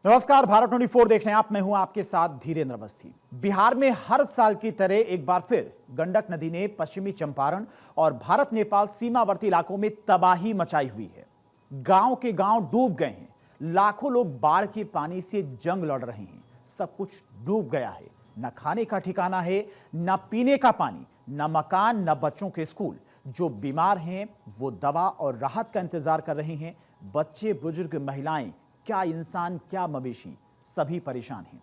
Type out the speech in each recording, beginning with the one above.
नमस्कार, भारत 24 देख रहे हैं आप। मैं हूं आपके साथ धीरेन्द्र अवस्थी। बिहार में हर साल की तरह एक बार फिर गंडक नदी ने पश्चिमी चंपारण और भारत नेपाल सीमावर्ती इलाकों में तबाही मचाई हुई है। गांव के गांव डूब गए हैं। लाखों लोग बाढ़ के पानी से जंग लड़ रहे हैं। सब कुछ डूब गया है। न खाने का ठिकाना है, न पीने का पानी, न मकान, न बच्चों के स्कूल। जो बीमार हैं वो दवा और राहत का इंतजार कर रहे हैं। बच्चे, बुजुर्ग, महिलाएं, क्या इंसान, क्या मवेशी, सभी परेशान हैं।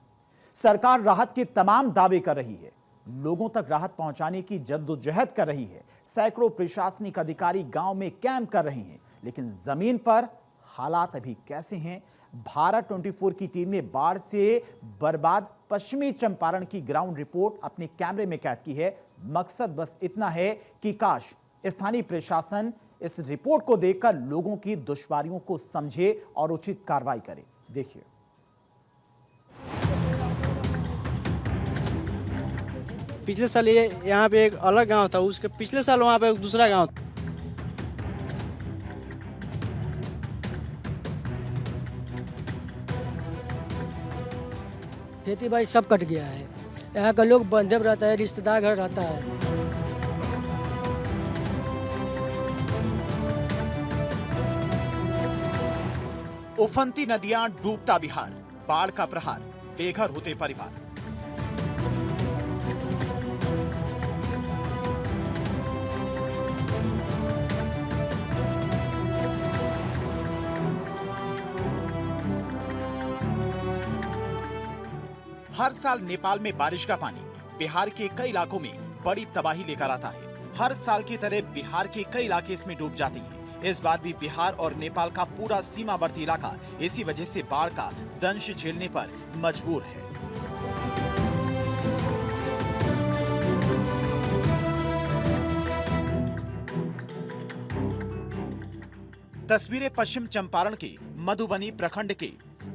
सरकार राहत के तमाम दावे कर रही है, लोगों तक राहत पहुंचाने की जद्दोजहद कर रही है। सैकड़ों प्रशासनिक अधिकारी गांव में कैंप कर रहे हैं, लेकिन जमीन पर हालात अभी कैसे हैं? भारत 24 की टीम ने बाढ़ से बर्बाद पश्चिमी चंपारण की ग्राउंड रिपोर्ट अपने कैमरे में कैद की है। मकसद बस इतना है कि काश स्थानीय प्रशासन इस रिपोर्ट को देखकर लोगों की दुश्वारियों को समझे और उचित कार्रवाई करे। देखिए, पिछले साल ये यहाँ पे एक अलग गांव था, उसके पिछले साल वहाँ पे एक दूसरा गांव था। खेती बाड़ी सब कट गया है। यहाँ का लोग बंधे में रहता है, रिश्तेदार घर रहता है। उफनती नदियां, डूबता बिहार, बाढ़ का प्रहार, बेघर होते परिवार। हर साल नेपाल में बारिश का पानी बिहार के कई इलाकों में बड़ी तबाही लेकर आता है। हर साल की तरह बिहार के कई इलाके इसमें डूब जाते हैं। इस बार भी बिहार और नेपाल का पूरा सीमावर्ती इलाका इसी वजह से बाढ़ का दंश झेलने पर मजबूर है। तस्वीरें पश्चिम चंपारण के मधुबनी प्रखंड के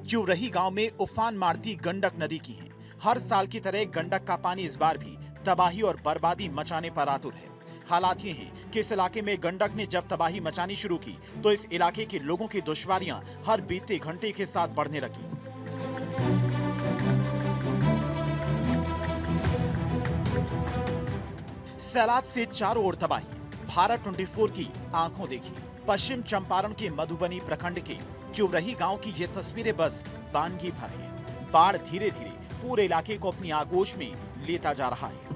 चिउरही गांव में उफान मारती गंडक नदी की हैं। हर साल की तरह गंडक का पानी इस बार भी तबाही और बर्बादी मचाने पर आतुर है। हालात ये हैं कि इस इलाके में गंडक ने जब तबाही मचानी शुरू की तो इस इलाके के लोगों की दुश्वारियां हर बीते घंटे के साथ बढ़ने लगी। सैलाब से चारों ओर तबाही। भारत 24 की आंखों देखी पश्चिम चंपारण के मधुबनी प्रखंड के चिउरही गांव की ये तस्वीरें बस वानगी भर है। बाढ़ धीरे धीरे पूरे इलाके को अपनी आगोश में लेता जा रहा है।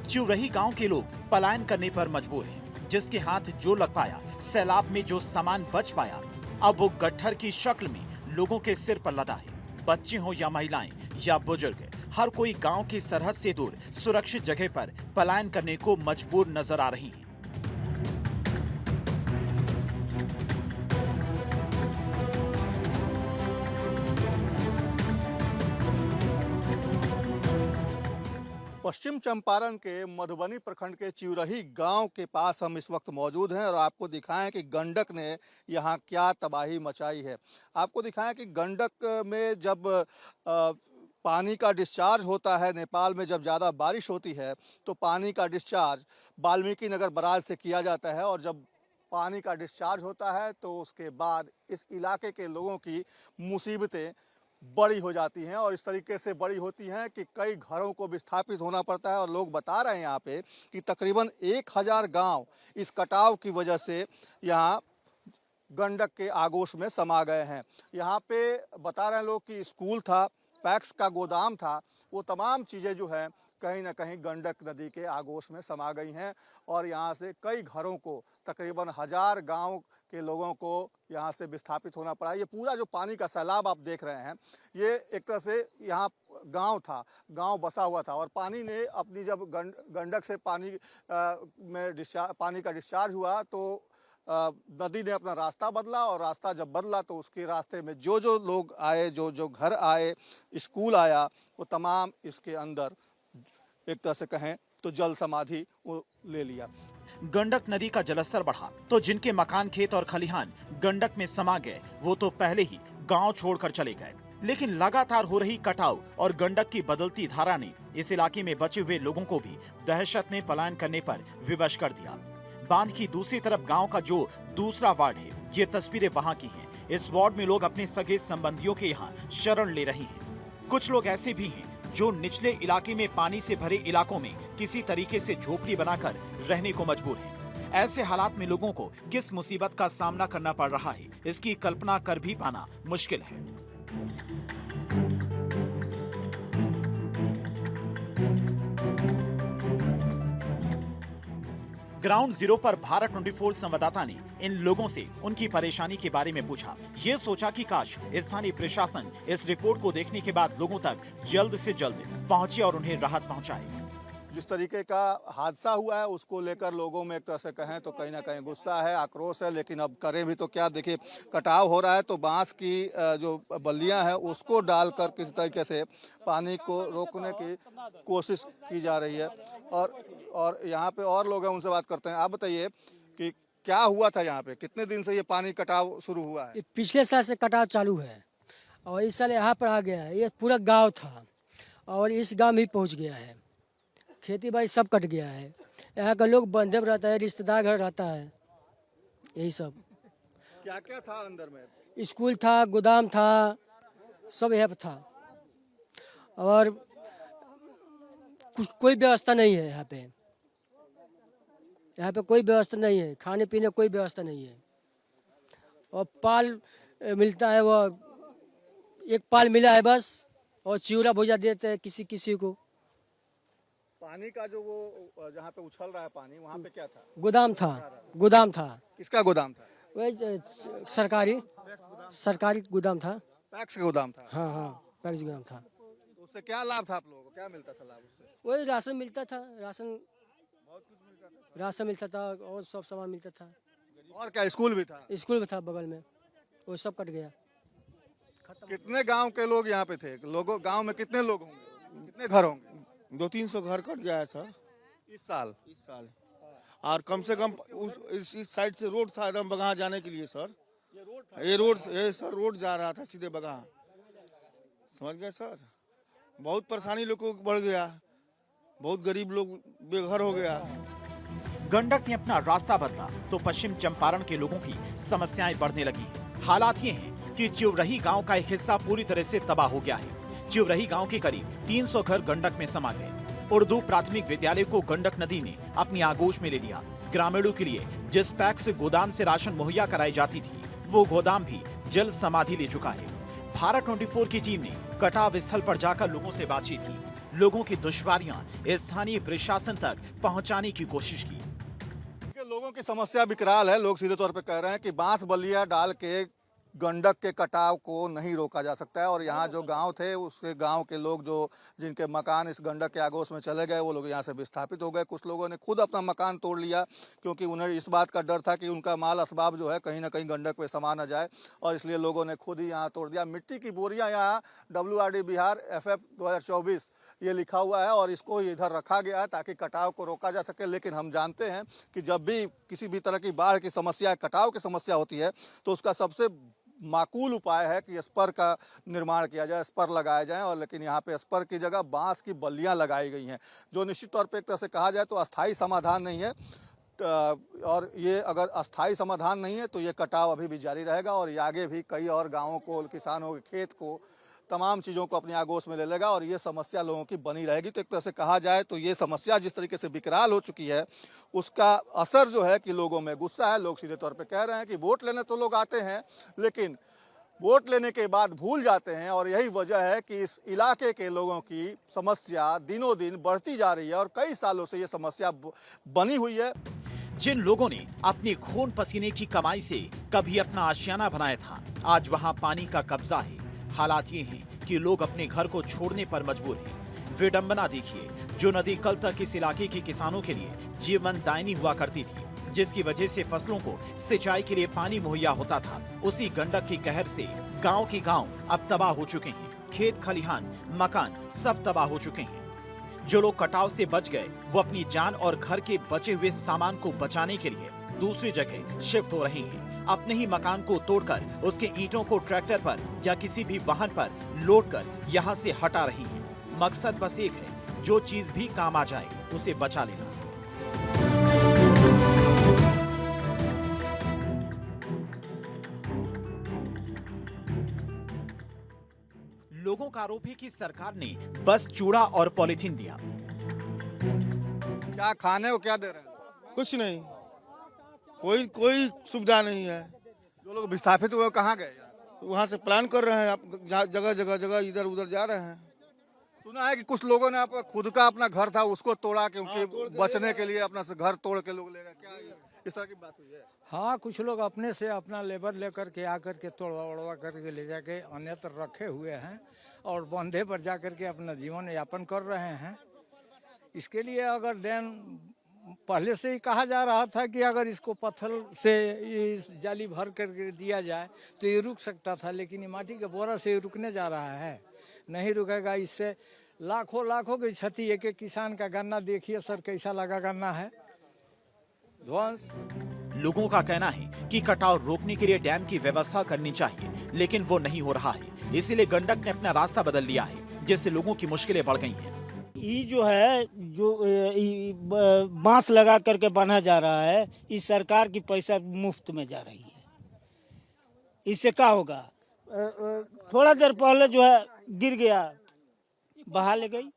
चिउरही गांव के लोग पलायन करने पर मजबूर हैं। जिसके हाथ जो लग पाया, सैलाब में जो सामान बच पाया, अब वो गट्ठर की शक्ल में लोगों के सिर पर लदा है। बच्चे हो या महिलाएं या बुजुर्ग, हर कोई गांव की सरहद से दूर सुरक्षित जगह पर पलायन करने को मजबूर नजर आ रही हैं। पश्चिम चंपारण के मधुबनी प्रखंड के चिउरही गांव के पास हम इस वक्त मौजूद हैं और आपको दिखाएं कि गंडक ने यहां क्या तबाही मचाई है। आपको दिखाएं कि गंडक में जब पानी का डिस्चार्ज होता है, नेपाल में जब ज़्यादा बारिश होती है तो पानी का डिस्चार्ज वाल्मीकि नगर बराज से किया जाता है और जब पानी का डिस्चार्ज होता है तो उसके बाद इस इलाके के लोगों की मुसीबतें बड़ी हो जाती हैं और इस तरीके से बड़ी होती हैं कि कई घरों को विस्थापित होना पड़ता है। और लोग बता रहे हैं यहाँ पे कि तकरीबन 1000 गांव इस कटाव की वजह से यहाँ गंडक के आगोश में समा गए हैं। यहाँ पे बता रहे हैं लोग कि स्कूल था, पैक्स का गोदाम था, वो तमाम चीज़ें जो हैं कहीं ना कहीं गंडक नदी के आगोश में समा गई हैं और यहाँ से कई घरों को, तकरीबन 1000 गांव के लोगों को यहाँ से विस्थापित होना पड़ा। ये पूरा जो पानी का सैलाब आप देख रहे हैं, ये एक तरह से यहाँ गांव था, गांव बसा हुआ था और पानी ने अपनी जब गंडक से पानी पानी का डिस्चार्ज हुआ तो नदी ने अपना रास्ता बदला और रास्ता जब बदला तो उसके रास्ते में जो जो लोग आए, जो जो घर आए, स्कूल आया, वो तमाम इसके अंदर एक तरह से कहें तो जल समाधि वो ले लिया। गंडक नदी का जलस्तर बढ़ा तो जिनके मकान, खेत और खलिहान गंडक में समा गए वो तो पहले ही गांव छोड़कर चले गए। लेकिन लगातार हो रही कटाव और गंडक की बदलती धारा ने इस इलाके में बचे हुए लोगों को भी दहशत में पलायन करने पर विवश कर दिया। बांध की दूसरी तरफ गांव का जो दूसरा वार्ड है, ये तस्वीरें वहां की हैं। इस वार्ड में लोग अपने सगे संबंधियों के यहाँ शरण ले रहे हैं। कुछ लोग ऐसे भी हैं जो निचले इलाके में पानी से भरे इलाकों में किसी तरीके से झोपड़ी बनाकर रहने को मजबूर हैं। ऐसे हालात में लोगों को किस मुसीबत का सामना करना पड़ रहा है, इसकी कल्पना कर भी पाना मुश्किल है। ग्राउंड जीरो पर भारत 24 संवाददाता ने इन लोगों से उनकी परेशानी के बारे में पूछा। ये सोचा कि काश स्थानीय प्रशासन इस रिपोर्ट को देखने के बाद लोगों तक जल्द से जल्द पहुंचे और उन्हें राहत पहुंचाए। जिस तरीके का हादसा हुआ है उसको लेकर लोगों में एक तरह से कहें तो कहीं ना कहीं गुस्सा है, आक्रोश है, लेकिन अब करें भी तो क्या। देखिए कटाव हो रहा है तो बांस की जो बल्लियां हैं उसको डालकर किसी तरीके से पानी को रोकने की कोशिश की जा रही है। और यहाँ पे और लोग हैं, उनसे बात करते हैं। आप बताइए कि क्या हुआ था यहाँ पे, कितने दिन से ये पानी कटाव शुरू हुआ है? पिछले साल से कटाव चालू है और इस साल यहाँ पर आ गया है। ये पूरा गांव था और इस गांव में ही पहुँच गया है। खेती बाड़ी सब कट गया है। यहाँ का लोग बंधे में रहता है, रिश्तेदार घर रहता है, यही सब। क्या क्या था अंदर में? स्कूल था, गोदाम था, सब यहाँ पर था और कुछ कोई व्यवस्था नहीं है यहाँ पे। यहाँ पे कोई व्यवस्था नहीं है, खाने पीने कोई व्यवस्था नहीं है। और पाल मिलता है, वो एक पाल मिला है बस, और चिवड़ा भुजा देते हैं किसी किसी को। पानी का जो वो जहाँ पे उछल रहा है पानी, वहाँ पे क्या था? गोदाम था, गोदाम था। किसका गोदाम था? वही सरकारी गोदाम था। पैक्स का गोदाम था? हाँ हाँ, पैक्स गोदाम था। उससे क्या लाभ था आप लोगों को, क्या मिलता था लाभ उससे? वही राशन मिलता था, राशन मिलता था और सब सामान मिलता था। और क्या स्कूल भी था? स्कूल भी था बगल में, वो सब कट गया। कितने गांव के लोग यहाँ पे थे? लोगों गांव में कितने लोग होंगे, कितने घर होंगे? 200-300 घर कट गया है सर इस साल। और कम से कम इस साइड से रोड था एकदम बगहा जाने के लिए सर। ये रोड जा रहा था सीधे बगहा, समझ गए सर। बहुत परेशानी लोगों को बढ़ गया, बहुत गरीब लोग बेघर हो गया। गंडक ने अपना रास्ता बदला तो पश्चिम चंपारण के लोगों की समस्याएं बढ़ने लगी। हालात ये हैं कि चिवरही गांव का एक हिस्सा पूरी तरह से तबाह हो गया है। चिवरही गांव के करीब 300 घर गंडक में समा गए। उर्दू प्राथमिक विद्यालय को गंडक नदी ने अपनी आगोश में ले लिया। ग्रामीणों के लिए जिस पैक्स गोदाम से राशन मुहैया कराई जाती थी, वो गोदाम भी जल समाधि ले चुका है। भारत 24 की टीम ने कटाव स्थल पर जाकर लोगों से बातचीत की, लोगों की दुश्वारियां स्थानीय प्रशासन तक पहुंचाने की कोशिश की। लोगों की समस्या विकराल है। लोग सीधे तौर पे कह रहे हैं कि बांस बल्लियां डाल के गंडक के कटाव को नहीं रोका जा सकता है। और यहाँ जो गांव थे उसके गांव के लोग जो जिनके मकान इस गंडक के आगोश में चले गए, वो लोग यहाँ से विस्थापित हो गए। कुछ लोगों ने खुद अपना मकान तोड़ लिया क्योंकि उन्हें इस बात का डर था कि उनका माल असबाब जो है कहीं ना कहीं गंडक पे समा न जाए, और इसलिए लोगों ने खुद ही यहाँ तोड़ दिया। मिट्टी की बोरियाँ यहाँ WRD बिहार FF 2024 ये लिखा हुआ है और इसको इधर रखा गया है ताकि कटाव को रोका जा सके। लेकिन हम जानते हैं कि जब भी किसी भी तरह की बाढ़ की समस्या, कटाव की समस्या होती है तो उसका सबसे माकूल उपाय है कि स्पर का निर्माण किया जाए, स्पर लगाए जाएं। और लेकिन यहाँ पे स्पर की जगह बांस की बल्लियां लगाई गई हैं, जो निश्चित तौर पे एक तरह से कहा जाए तो अस्थाई समाधान नहीं है। और ये अगर अस्थाई समाधान नहीं है तो ये कटाव अभी भी जारी रहेगा और ये आगे भी कई और गाँवों को, किसानों के खेत को, तमाम चीज़ों को अपनी आगोश में ले लेगा और ये समस्या लोगों की बनी रहेगी। तो एक तरह से कहा जाए तो ये समस्या जिस तरीके से विकराल हो चुकी है, उसका असर जो है कि लोगों में गुस्सा है। लोग सीधे तौर पे कह रहे हैं कि वोट लेने तो लोग आते हैं, लेकिन वोट लेने के बाद भूल जाते हैं। और यही वजह है कि इस इलाके के लोगों की समस्या दिनों दिन बढ़ती जा रही है और कई सालों से ये समस्या बनी हुई है। जिन लोगों ने अपने खून पसीने की कमाई से कभी अपना आशियाना बनाया था, आज वहां पानी का कब्जा है। हालात ये हैं कि लोग अपने घर को छोड़ने पर मजबूर हैं। विडंबना देखिए, जो नदी कल तक इस इलाके के किसानों के लिए जीवनदायिनी हुआ करती थी, जिसकी वजह से फसलों को सिंचाई के लिए पानी मुहैया होता था, उसी गंडक के कहर से गांव के गांव अब तबाह हो चुके हैं। खेत खलिहान, मकान सब तबाह हो चुके हैं। जो लोग कटाव से बच गए, वो अपनी जान और घर के बचे हुए सामान को बचाने के लिए दूसरी जगह शिफ्ट हो रहे हैं। अपने ही मकान को तोड़कर उसके ईंटों को ट्रैक्टर पर या किसी भी वाहन पर लोड कर यहाँ से हटा रही हैं। मकसद बस एक है, जो चीज भी काम आ जाए उसे बचा लेना। लोगों का आरोप है कि सरकार ने बस चूड़ा और पॉलिथीन दिया। क्या खाने को क्या दे रहे हैं? कुछ नहीं, कोई सुविधा नहीं है। जो लोग विस्थापित हुए कहाँ गए? वहाँ से प्लान कर रहे हैं, आप जगह इधर उधर जा रहे हैं। सुना है कि कुछ लोगों ने खुद का अपना घर था उसको तोड़ा, क्योंकि बचने के लिए अपना घर तोड़ के लोग ले गए। क्या इस तरह की बात हुई है? हाँ, कुछ लोग अपने से अपना लेबर लेकर के आकर के तोड़वा उड़वा करके ले जाके अन्यत्र रखे हुए हैं और बंधे पर जाकर के अपना जीवन यापन कर रहे हैं। इसके लिए अगर डैम पहले से ही कहा जा रहा था कि अगर इसको पत्थर से इस जाली भर करके दिया जाए तो ये रुक सकता था, लेकिन ये माटी के बोरा से रुकने जा रहा है, नहीं रुकेगा। इससे लाखों की क्षति। एक किसान का गन्ना देखिए सर, कैसा लगा गन्ना है, ध्वंस। लोगों का कहना है कि कटाव रोकने के लिए डैम की व्यवस्था करनी चाहिए, लेकिन वो नहीं हो रहा है। इसीलिए गंडक ने अपना रास्ता बदल लिया है, जिससे लोगों की मुश्किलें बढ़ गई हैं। ये जो है, जो बांस लगा करके बना जा रहा है, इस सरकार की पैसा मुफ्त में जा रही है। इससे क्या होगा? थोड़ा देर पहले जो है गिर गया, बहा ले गई,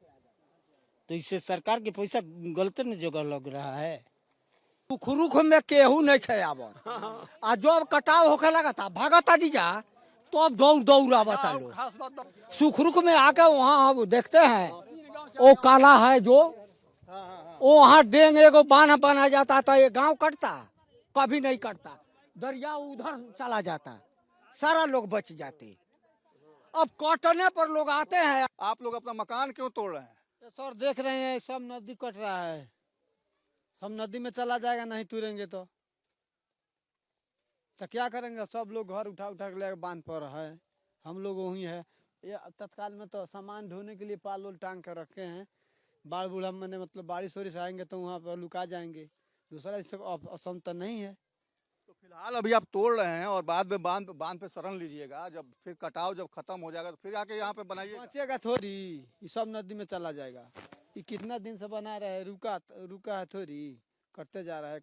तो इससे सरकार के पैसा गलत न जगह लग रहा है। सुखरुख में केहू नहीं खेयावर आ जब कटाव होके लगा था भागता दीजा तो अब दौड़ावता लोग। सुखरुख में आके वहाँ अब देखते हैं वो काला है जो वो वहाँ डेंग एगो बांध बना जाता था, ये गांव कटता कभी नहीं कटता, दरिया उधर चला जाता, सारा लोग बच जाते। अब कटने पर लोग आते हैं। आप लोग अपना मकान क्यों तोड़ रहे हैं? सर देख रहे हैं सब नदी कट रहा है, सब नदी में चला जाएगा, नहीं तुरेंगे तो क्या करेंगे? सब लोग घर उठा के लेकर बांध पर है, हम लोग वही है। ये तत्काल में तो सामान ढोने के लिए पाल उल टांग कर रखे हैं। बाढ़ बूढ़ा मैंने मतलब बारिश वारिश आएंगे तो वहाँ पर लुका जाएंगे, दूसरा इससे असम तो नहीं है। तो फिलहाल अभी आप तोड़ रहे हैं और बाद में बांध पे शरण लीजिएगा, जब फिर कटाव जब खत्म हो जाएगा तो फिर आके यहाँ पे बनाइए। बचेगा थोड़ी, ये सब नदी में चला जाएगा। ये कितना दिन से बना रहे हैं, रुका है थोड़ी, करते जा रहा है।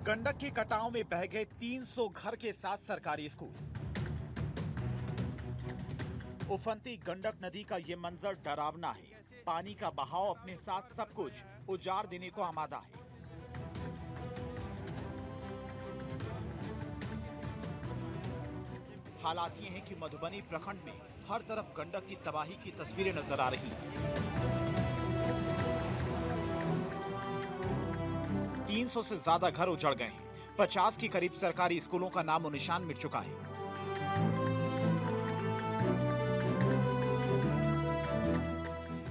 गंडक के कटाव में बह गए 300 घर के साथ सरकारी स्कूल। उफनती गंडक नदी का ये मंजर डरावना है। पानी का बहाव अपने साथ सब कुछ उजाड़ देने को आमादा है। हालात ये हैं कि मधुबनी प्रखंड में हर तरफ गंडक की तबाही की तस्वीरें नजर आ रही हैं। 300 से ज्यादा घर उजड़ गए हैं। 50 के करीब सरकारी स्कूलों का नामो निशान मिट चुका है।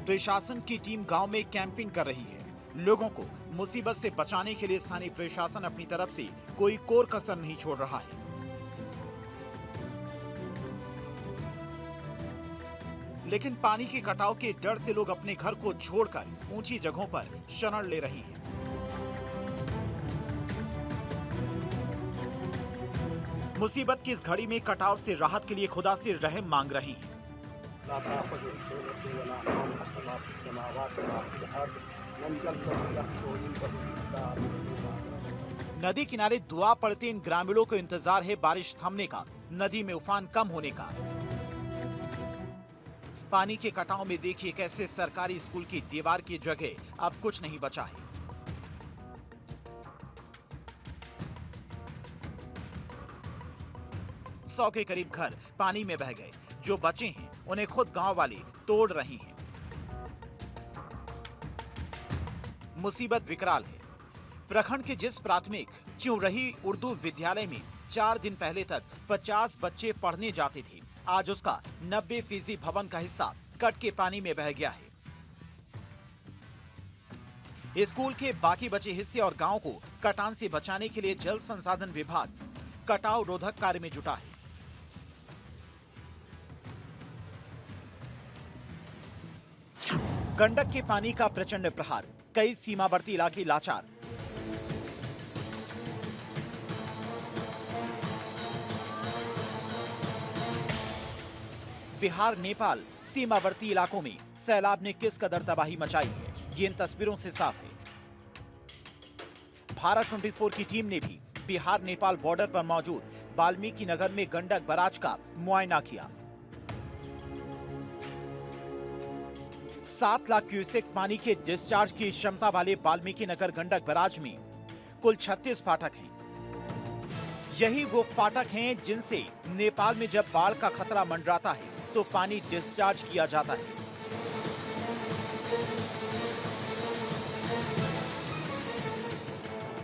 प्रशासन की टीम गांव में कैंपिंग कर रही है। लोगों को मुसीबत से बचाने के लिए स्थानीय प्रशासन अपनी तरफ से कोई कोर कसर नहीं छोड़ रहा है। लेकिन पानी के कटाव के डर से लोग अपने घर को छोड़कर ऊंची जगहों पर शरण ले रहे हैं। मुसीबत की इस घड़ी में कटाव से राहत के लिए खुदा से रहम मांग रही हैं। नदी किनारे दुआ पड़ते इन ग्रामीणों को इंतजार है बारिश थमने का, नदी में उफान कम होने का। पानी के कटाव में देखिए कैसे सरकारी स्कूल की दीवार की जगह अब कुछ नहीं बचा है। सौ के करीब घर पानी में बह गए। जो बचे हैं उन्हें खुद गांव वाले तोड़ रहे हैं। मुसीबत विकराल है। प्रखंड के जिस प्राथमिक चिउरही उर्दू विद्यालय में 4 दिन पहले तक 50 बच्चे पढ़ने जाते थे, आज उसका 90% भवन का हिस्सा कट के पानी में बह गया है। स्कूल के बाकी बचे हिस्से और गांव को कटान से बचाने के लिए जल संसाधन विभाग कटाव रोधक कार्य में जुटा है। गंडक के पानी का प्रचंड प्रहार, कई सीमावर्ती इलाके लाचार। बिहार नेपाल सीमावर्ती इलाकों में सैलाब ने किस कदर तबाही मचाई है, ये इन तस्वीरों से साफ है। भारत 24 की टीम ने भी बिहार नेपाल बॉर्डर पर मौजूद वाल्मीकि नगर में गंडक बराज का मुआयना किया। 7 लाख क्यूसेक पानी के डिस्चार्ज की क्षमता वाले वाल्मीकि नगर गंडक बराज में कुल 36 फाटक हैं। यही वो फाटक हैं जिनसे नेपाल में जब बाढ़ का खतरा मंडराता है तो पानी डिस्चार्ज किया जाता है।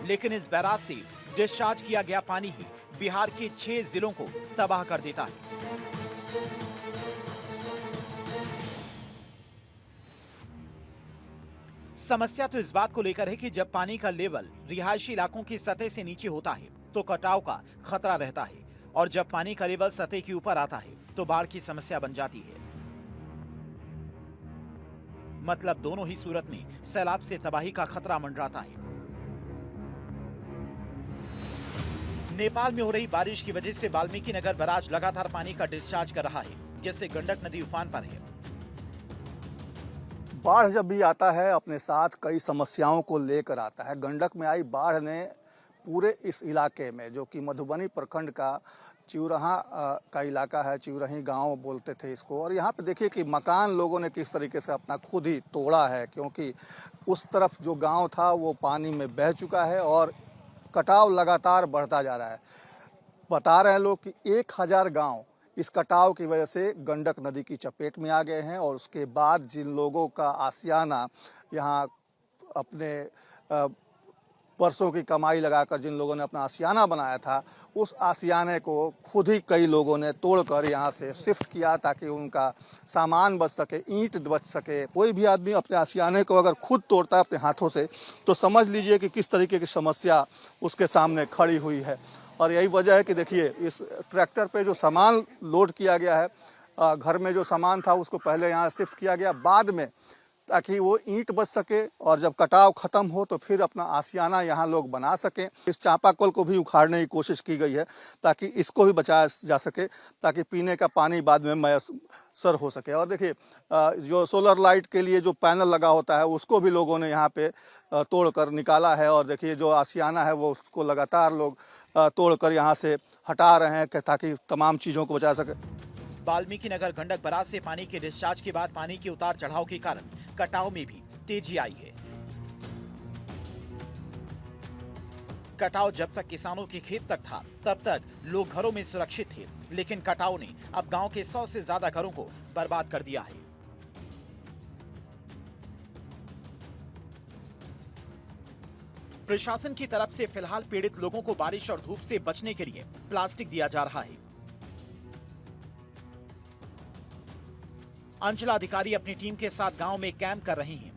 लेकिन इस बैराज से डिस्चार्ज किया गया पानी ही बिहार के 6 जिलों को तबाह कर देता है। समस्या तो इस बात को लेकर है कि जब पानी का लेवल रिहायशी इलाकों की सतह से नीचे होता है तो कटाव का खतरा रहता है, और जब पानी का लेवल सतह के ऊपर आता है तो बाढ़ की समस्या बन जाती है। मतलब दोनों ही सूरत में सैलाब से तबाही का खतरा मंडराता है। नेपाल में हो रही बारिश की वजह से वाल्मीकि नगर बराज लगातार पानी का डिस्चार्ज कर रहा है, जिससे गंडक नदी उफान पर है। बाढ़ जब भी आता है अपने साथ कई समस्याओं को लेकर आता है। गंडक में आई बाढ़ ने पूरे इस इलाके में, जो कि मधुबनी प्रखंड का चिउरहा का इलाका है, चिउरही गांव बोलते थे इसको, और यहाँ पे देखिए कि मकान लोगों ने किस तरीके से अपना खुद ही तोड़ा है, क्योंकि उस तरफ जो गांव था वो पानी में बह चुका है और कटाव लगातार बढ़ता जा रहा है। बता रहे हैं लोग कि 1000 गांव इस कटाव की वजह से गंडक नदी की चपेट में आ गए हैं, और उसके बाद जिन लोगों का आशियाना यहाँ अपने वर्षों की कमाई लगाकर जिन लोगों ने अपना आशियाना बनाया था, उस आशियाने को खुद ही कई लोगों ने तोड़कर यहाँ से शिफ्ट किया ताकि उनका सामान बच सके, ईंट बच सके। कोई भी आदमी अपने आशियाने को अगर खुद तोड़ता है अपने हाथों से तो समझ लीजिए कि किस तरीके की समस्या उसके सामने खड़ी हुई है। और यही वजह है कि देखिए इस ट्रैक्टर पे जो सामान लोड किया गया है, घर में जो सामान था उसको पहले यहाँ शिफ्ट किया गया बाद में, ताकि वो ईंट बच सके और जब कटाव खत्म हो तो फिर अपना आशियाना यहाँ लोग बना सकें। इस चापाकल को भी उखाड़ने की कोशिश की गई है ताकि इसको भी बचाया जा सके, ताकि पीने का पानी बाद में मैसर हो सके। और देखिए जो सोलर लाइट के लिए जो पैनल लगा होता है उसको भी लोगों ने यहाँ पे तोड़कर निकाला है, और देखिए जो आशियाना है वो उसको लगातार लोग तोड़कर यहाँ से हटा रहे हैं ताकि तमाम चीज़ों को बचा सके। वाल्मीकि नगर गंडक बराज से पानी के डिस्चार्ज के बाद पानी के उतार चढ़ाव के कारण कटाव में भी तेजी आई है। कटाव जब तक किसानों के खेत तक था तब तक लोग घरों में सुरक्षित थे, लेकिन कटाव ने अब गांव के 100 से ज्यादा घरों को बर्बाद कर दिया है। प्रशासन की तरफ से फिलहाल पीड़ित लोगों को बारिश और धूप से बचने के लिए प्लास्टिक दिया जा रहा है। अंचलाधिकारी अपनी टीम के साथ गांव में कैंप कर रहे हैं।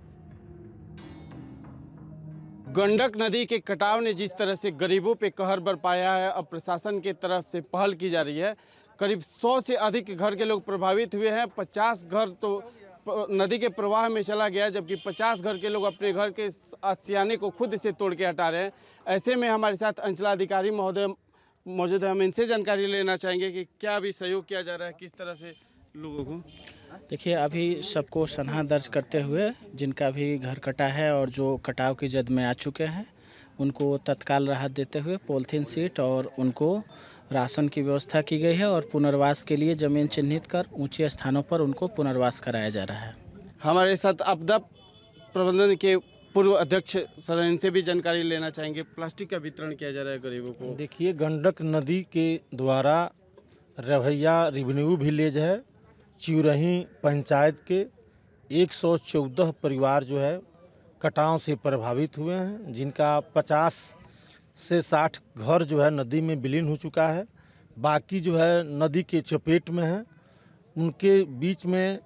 गंडक नदी के कटाव ने जिस तरह से गरीबों पे कहर बरपाया है, अब प्रशासन की तरफ से पहल की जा रही है। करीब 100 से अधिक घर के लोग प्रभावित हुए हैं। 50 घर तो नदी के प्रवाह में चला गया, जबकि 50 घर के लोग अपने घर के आशियाने को खुद से तोड़ के हटा रहे हैं। ऐसे में हमारे साथ अंचलाधिकारी महोदय मौजूद है, हम इनसे जानकारी लेना चाहेंगे कि क्या अभी सहयोग किया जा रहा है, किस तरह से लोगों को। देखिए, अभी सबको सनहा दर्ज करते हुए जिनका भी घर कटा है और जो कटाव की जद में आ चुके हैं उनको तत्काल राहत देते हुए पॉलीथीन सीट और उनको राशन की व्यवस्था की गई है, और पुनर्वास के लिए जमीन चिन्हित कर ऊंचे स्थानों पर उनको पुनर्वास कराया जा रहा है। हमारे साथ आपदा प्रबंधन के पूर्व अध्यक्ष सर, इनसे भी जानकारी लेना चाहेंगे। प्लास्टिक का वितरण किया जा रहा है गरीबों को। देखिए, गंडक नदी के द्वारा रवैया रेवेन्यू विलेज है, चिउरही पंचायत के 114 परिवार जो है कटाव से प्रभावित हुए हैं, जिनका 50 से 60 घर जो है नदी में विलीन हो चुका है। बाकी जो है नदी के चपेट में है। उनके बीच में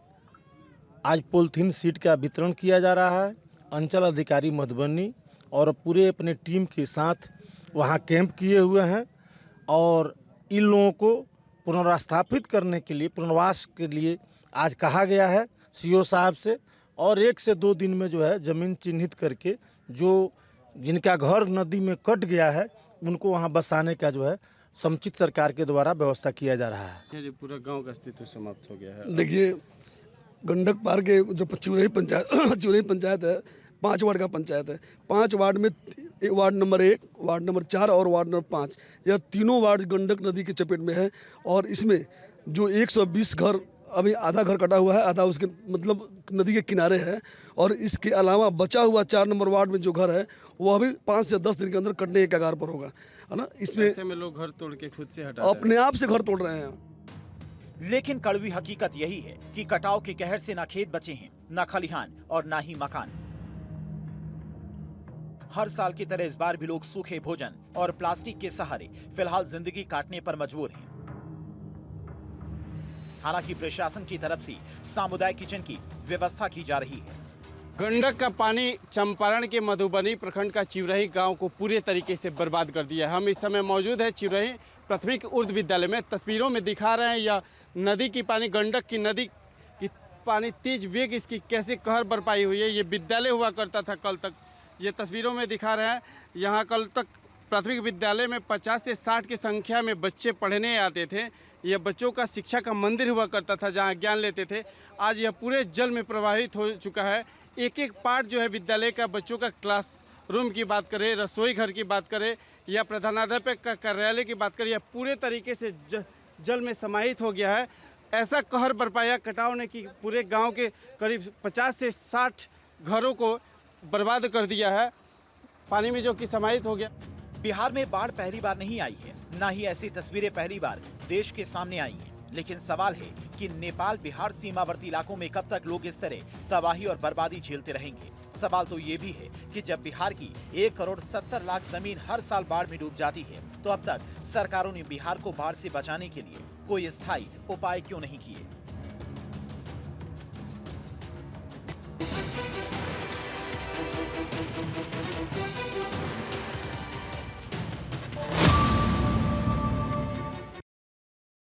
आज पॉलीथीन सीट का वितरण किया जा रहा है। अंचल अधिकारी मधुबनी और पूरे अपने टीम के साथ वहां कैंप किए हुए हैं, और इन लोगों को पुनर्स्थापित करने के लिए, पुनर्वास के लिए आज कहा गया है सीओ साहब से, और 1 से 2 दिन में जो है ज़मीन चिन्हित करके जो जिनका घर नदी में कट गया है उनको वहां बसाने का जो है समुचित सरकार के द्वारा व्यवस्था किया जा रहा है। पूरा गांव का अस्तित्व समाप्त हो गया है। देखिए, गंडक पार के जो चिउरही पंचायत है, 5 वार्ड का पंचायत है। 5 वार्ड में वार्ड नंबर 1, वार्ड नंबर 4 और वार्ड नंबर 5, यह तीनों वार्ड गंडक नदी की चपेट में है। और इसमें जो 120 घर, अभी आधा घर कटा हुआ है, आधा उसके मतलब नदी के किनारे है। और इसके अलावा बचा हुआ 4 नंबर वार्ड में जो घर है वो अभी 5 से 10 दिन के अंदर कटने के कगार पर होगा, है ना। इसमें ऐसे में लोग घर तोड़ के खुद से हटा अपने आप से घर तोड़ रहे हैं। लेकिन कड़वी हकीकत यही है कि कटाव के कहर से ना खेत बचे हैं, ना खलिहान और ना ही मकान। हर साल की तरह इस बार भी लोग सूखे भोजन और प्लास्टिक के सहारे फिलहाल जिंदगी काटने पर मजबूर हैं। हालांकि प्रशासन की तरफ से सामुदायिक किचन की व्यवस्था की जा रही है। गंडक का पानी चंपारण के मधुबनी प्रखंड का चिवरही गांव को पूरे तरीके से बर्बाद कर दिया है। हम इस समय मौजूद है चिवरही प्राथमिक उर्दू विद्यालय में। तस्वीरों में दिखा रहे हैं यह नदी की पानी, गंडक की नदी की पानी, तेज वेग इसकी कैसे कहर बरपाई हुई है। ये विद्यालय हुआ करता था कल तक, ये तस्वीरों में दिखा रहे हैं। यहाँ कल तक प्राथमिक विद्यालय में 50 से 60 की संख्या में बच्चे पढ़ने आते थे। यह बच्चों का शिक्षा का मंदिर हुआ करता था जहाँ ज्ञान लेते थे। आज यह पूरे जल में प्रवाहित हो चुका है। एक एक पार्ट जो है विद्यालय का, बच्चों का क्लास रूम की बात करें, रसोई घर की बात करें या प्रधानाध्यापक का कार्यालय की बात करें, यह पूरे तरीके से जल में समाहित हो गया है। ऐसा कहर बरपाया कटाव ने कि पूरे गांव के करीब 50 से 60 घरों को बर्बाद कर दिया है, पानी में जो कि समाहित हो गया। बिहार में बाढ़ पहली बार नहीं आई है, ना ही ऐसी तस्वीरें पहली बार देश के सामने आई हैं। लेकिन सवाल है कि नेपाल बिहार सीमावर्ती इलाकों में कब तक लोग इस तरह तबाही और बर्बादी झेलते रहेंगे। सवाल तो ये भी है कि जब बिहार की 1 करोड़ 70 लाख जमीन हर साल बाढ़ में डूब जाती है, तो अब तक सरकारों ने बिहार को बाढ़ से बचाने के लिए कोई स्थायी उपाय क्यों नहीं किए।